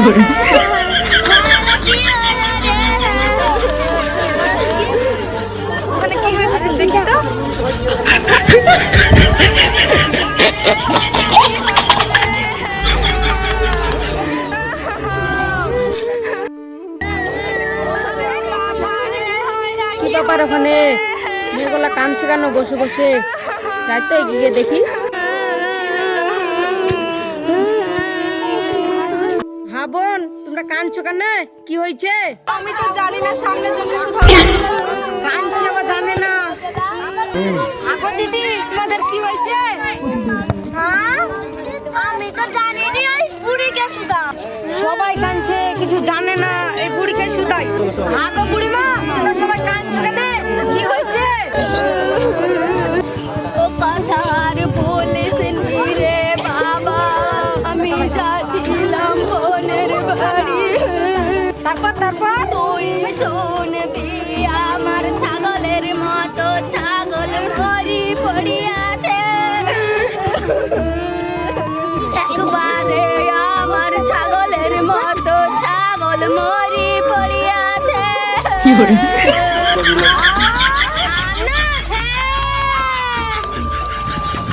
ওখানে কি হয়েছে দেখি তো। কি ব্যাপার ওখানে মেয়েগুলা কাঁদছে কেন বসে বসে? যাই তো এগিয়ে দেখি। হ্যাঁ বোন, তোমরা কাঁদছো কেন? কি হয়েছে? আমি তো জানি না, সামনে জন্য শুধু কাঁদছে আবার জানে না। আগো দিদি, তোমাদের কি হয়েছে? আমি তো জানি না, ওই বুড়িকে শুধু সবাই কাঁদছে, কিছু জানে না, এই বুড়িকে শুধাই। আগো বুড়িমা, তোমরা সবাই কাঁদছো কেন? কি হয়েছে? ও কথা আর বলিস নি রে বাবা, আমি যাচ্ছিলাম বোনের বাড়ি। তারপর তুই শুনবি, আমার ছাগলের মতো ছাগল মরি পড়িয়াছে। একবারে আমার ছাগলের মতো ছাগল মরি পড়িয়াছে।